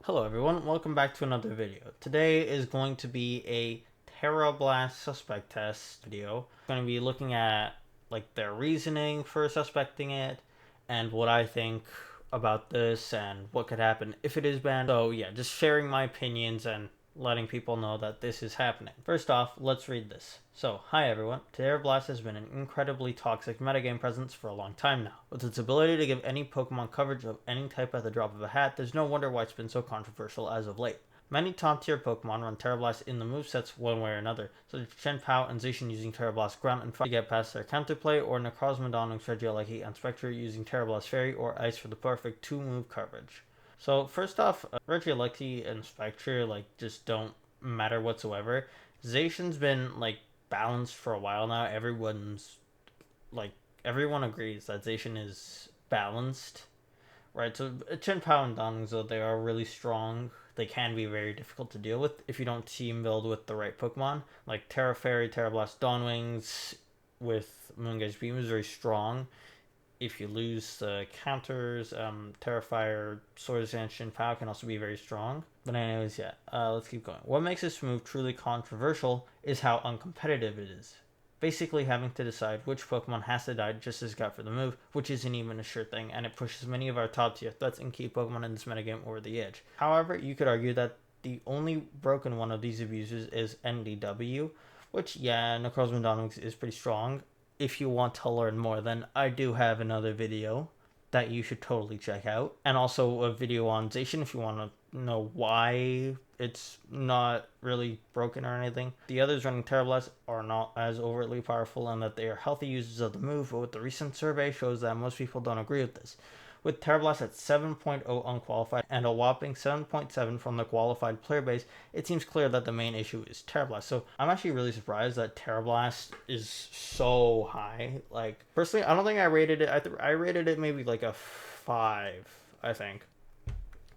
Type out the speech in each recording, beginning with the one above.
Hello everyone, welcome back to another video. Today is going to be a Tera Blast suspect test video. I'm going to be looking at their reasoning for suspecting it and what I think about this and what could happen if it is banned. So yeah, just sharing my opinions and letting people know that this is happening. First off, let's read this. So, hi everyone. Tera Blast has been an incredibly toxic metagame presence for a long time now. With its ability to give any Pokemon coverage of any type at the drop of a hat, there's no wonder why it's been so controversial as of late. Many top-tier Pokemon run Tera Blast in the movesets one way or another, such as Chien-Pao and Zacian using Tera Blast Ground and Fire to get past their counterplay, or Necrozma and Regieleki and Spectre using Tera Blast Fairy or Ice for the perfect 2-move coverage. So first off, Regieleki and Spectre just don't matter whatsoever. Zacian's been balanced for a while now. Everyone agrees that Zacian is balanced, right? So Chien-Pao and Doningzo, they are really strong. They can be very difficult to deal with if you don't team build with the right Pokemon. Like Tera Fairy, Tera Blast, Dawnwings with Moongaze Beam is very strong. If you lose the counters, Terrifier, Swords and Chien-Pao can also be very strong. But anyways, yeah, let's keep going. What makes this move truly controversial is how uncompetitive it is. Basically having to decide which Pokemon has to die just as got for the move, which isn't even a sure thing, and it pushes many of our top tier threats and key Pokemon in this metagame over the edge. However, you could argue that the only broken one of these abuses is NDW, which, yeah, Necrozma Dawnwings is pretty strong. If you want to learn more, then I do have another video that you should totally check out. And also a video on Zacian if you want to know why it's not really broken or anything. The others running Tera Blast are not as overtly powerful and that they are healthy users of the move, but with the recent survey shows that most people don't agree with this. With Tera Blast at 7.0 unqualified and a whopping 7.7 from the qualified player base, it seems clear that the main issue is Tera Blast. So I'm actually really surprised that Tera Blast is so high. Personally, I don't think I rated it. I rated it maybe like a 5, I think.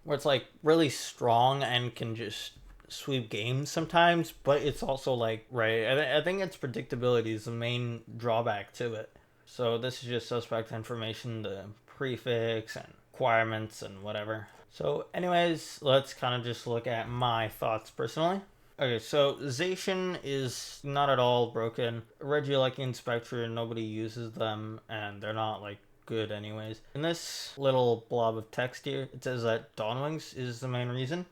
Where it's really strong and can just sweep games sometimes, but it's also right. I think its predictability is the main drawback to it. So this is just suspect information, the prefix and requirements and whatever. So anyways, let's kind of just look at my thoughts personally. Okay, so Zacian is not at all broken. Regieleki and Spectre, nobody uses them, and they're not good anyways. In this little blob of text here, it says that Dawnwings is the main reason.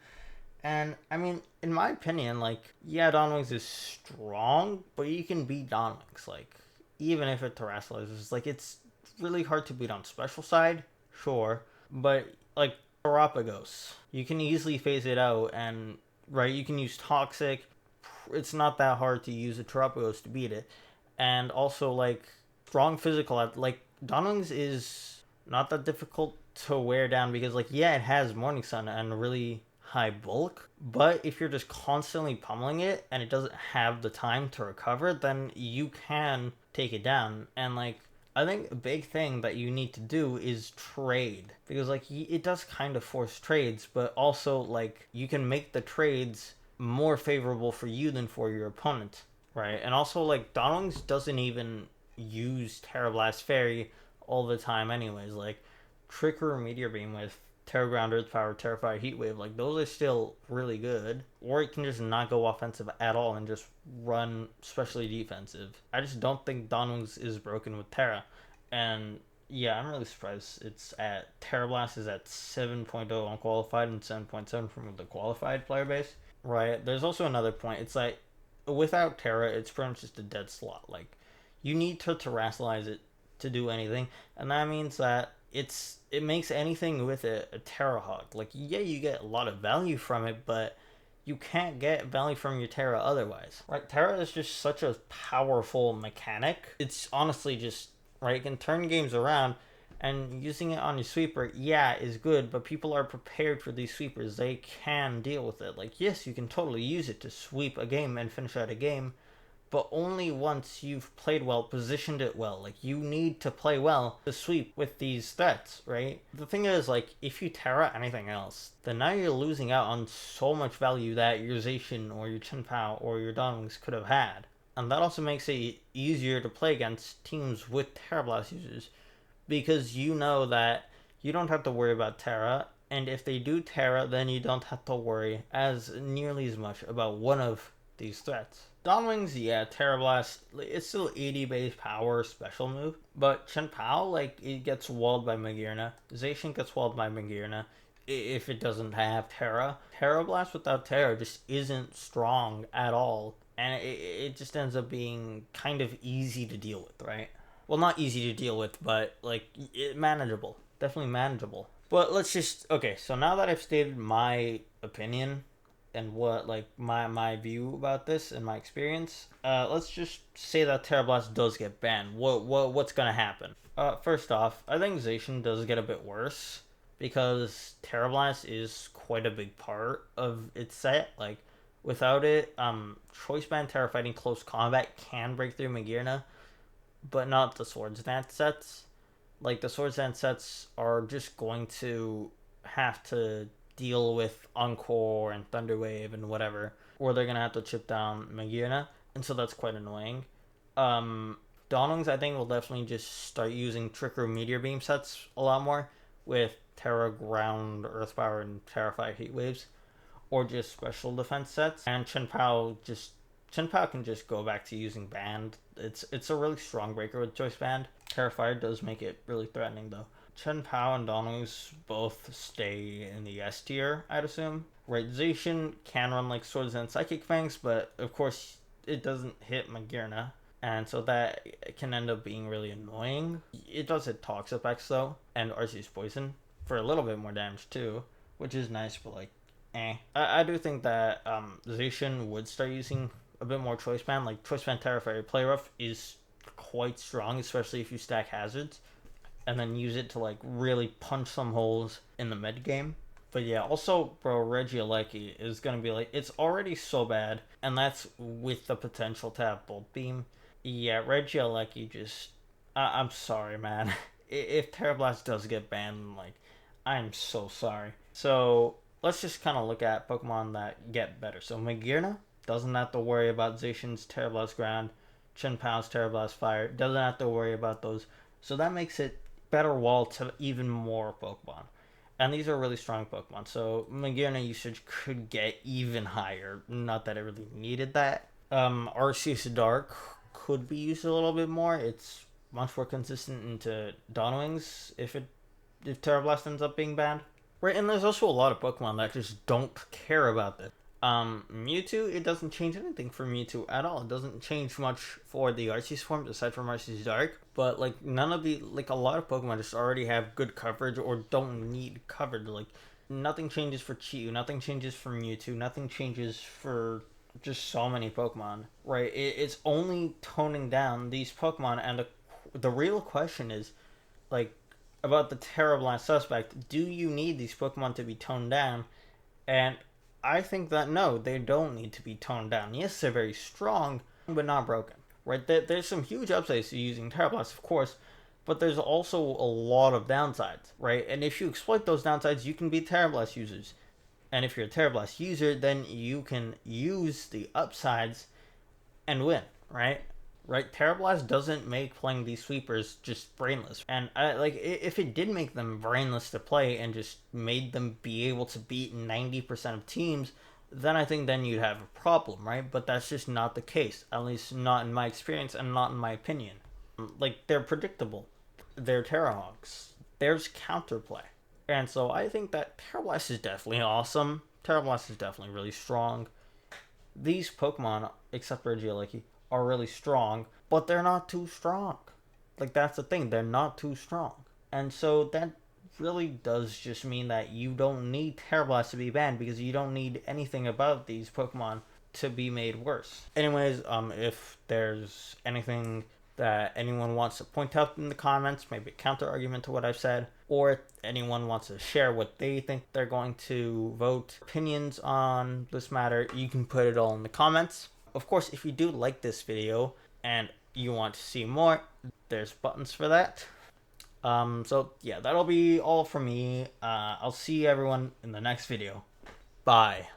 And I mean, in my opinion, yeah, Dawnwings is strong, but you can beat Dawnwings. Even if it terrestrializes, it's really hard to beat on special side, sure, but Terapagos, you can easily phase it out, and right, you can use Toxic. It's not that hard to use a Terapagos to beat it, and also strong physical. Dawnwings is not that difficult to wear down because yeah, it has Morning Sun and really high bulk, but if you're just constantly pummeling it and it doesn't have the time to recover, then you can take it down. And I think a big thing that you need to do is trade, because it does kind of force trades, but also you can make the trades more favorable for you than for your opponent, right? And also Dawnwings doesn't even use Tera Blast Fairy all the time anyways. Trick or Meteor Beam with Terra Ground, Earth Power, Terrify, Heat Wave, those are still really good. Or it can just not go offensive at all and just run specially defensive. I just don't think Dawnwings is broken with Terra. And yeah, I'm really surprised it's at Tera Blast is at 7.0 unqualified and 7.7 from the qualified player base. Right. There's also another point. It's without Terra, it's pretty much just a dead slot. You need to terrestrialize it to do anything, and that means that it makes anything with a Terra hog. Yeah, you get a lot of value from it, but you can't get value from your Terra otherwise. Right? Terra is just such a powerful mechanic. It's honestly just right. It can turn games around, and using it on your sweeper, yeah, is good, but people are prepared for these sweepers. They can deal with it. Yes, you can totally use it to sweep a game and finish out a game, but only once you've played well, positioned it well. You need to play well to sweep with these threats, right? The thing is, if you Terra anything else, then now you're losing out on so much value that your Zacian or your Chien-Pao or your Dawnwings could have had. And that also makes it easier to play against teams with Tera Blast users, because you know that you don't have to worry about Terra, And if they do Tera, then you don't have to worry nearly as much about one of these threats. Dawnwings, yeah, Tera Blast, it's still 80 base power special move, but Chen Pao, like, it gets walled by Magearna. Zacian gets walled by Magearna if it doesn't have Tera. Tera Blast without Tera just isn't strong at all, and it just ends up being kind of easy to deal with, right? Well, not easy to deal with, but, like, manageable. Definitely manageable. But let's just, okay, so now that I've stated my opinion and what, like, my view about this and my experience, let's just say that Tera Blast does get banned. What's gonna happen? First off, I think Zacian does get a bit worse because Tera Blast is quite a big part of its set. Like, without it, Choice Band Terra Fighting Close Combat can break through Magearna, but not the Swords Dance sets. Like, the Swords Dance sets are just going to have to deal with Encore and Thunderwave and whatever, or they're gonna have to chip down Magearna, and so that's quite annoying. Dawnwings, I think, will definitely just start using Trick Room Meteor Beam sets a lot more with Terra Ground, Earth Power, and Terra Fire Heat Waves, or just special defense sets. And Chen Pao can just go back to using Band. It's a really strong breaker with Choice Band. Terra Fire does make it really threatening though. Chen Pao and Dawnwings both stay in the S tier, I'd assume. Right, Zacian can run like Swords and Psychic Fangs, but of course it doesn't hit Magearna, and so that can end up being really annoying. It does hit Toxapex though, and Arceus Poison for a little bit more damage too, which is nice, but like, I do think that Zacian would start using a bit more Choice Band. Like, Choice Band Terra Fairy Play Rough is quite strong, especially if you stack hazards, and then use it to like really punch some holes in the mid game. But yeah, also, bro, Regieleki is gonna be like, it's already so bad, and that's with the potential to have Bolt Beam. Yeah, Regieleki just, I'm sorry, man. If Tera Blast does get banned, like, I'm so sorry. So let's just kind of look at Pokemon that get better. So Magearna doesn't have to worry about Zacian's Tera Blast Ground, Chen Pao's Tera Blast Fire, doesn't have to worry about those. So that makes it better wall to even more Pokemon. And these are really strong Pokemon, so Magearna usage could get even higher. Not that it really needed that. Arceus Dark could be used a little bit more. It's much more consistent into Dawnwings if Tera Blast ends up being banned. Right, and there's also a lot of Pokemon that just don't care about this. Mewtwo, it doesn't change anything for Mewtwo at all. It doesn't change much for the Arceus forms aside from Arceus Dark. But like, none of the, like, a lot of Pokemon just already have good coverage or don't need coverage. Like, nothing changes for Chi-Yu, nothing changes for Mewtwo, nothing changes for just so many Pokemon. Right? It's only toning down these Pokemon, and the real question is, like, about the Tera Blast suspect, do you need these Pokemon to be toned down? And I think that no, they don't need to be toned down. Yes, they're very strong, but not broken. Right? There's some huge upsides to using Tera Blast, of course, but there's also a lot of downsides, right? And if you exploit those downsides, you can be Tera Blast users. And if you're a Tera Blast user, then you can use the upsides and win, right? Right, Tera Blast doesn't make playing these sweepers just brainless. And if it did make them brainless to play and just made them be able to beat 90% of teams, then I think then you'd have a problem, right? But that's just not the case, at least not in my experience and not in my opinion. Like, they're predictable. They're Terrahawks. There's counterplay. And so I think that Tera Blast is definitely awesome. Tera Blast is definitely really strong. These Pokemon, except for Regieleki, are really strong, but they're not too strong. Like, that's the thing, they're not too strong. And so that really does just mean that you don't need Tera Blast to be banned, because you don't need anything about these Pokemon to be made worse. Anyways, if there's anything that anyone wants to point out in the comments, maybe a counter argument to what I've said, or if anyone wants to share what they think they're going to vote, opinions on this matter, you can put it all in the comments. Of course, if you do like this video and you want to see more, there's buttons for that. So yeah, that'll be all from me. I'll see everyone in the next video. Bye.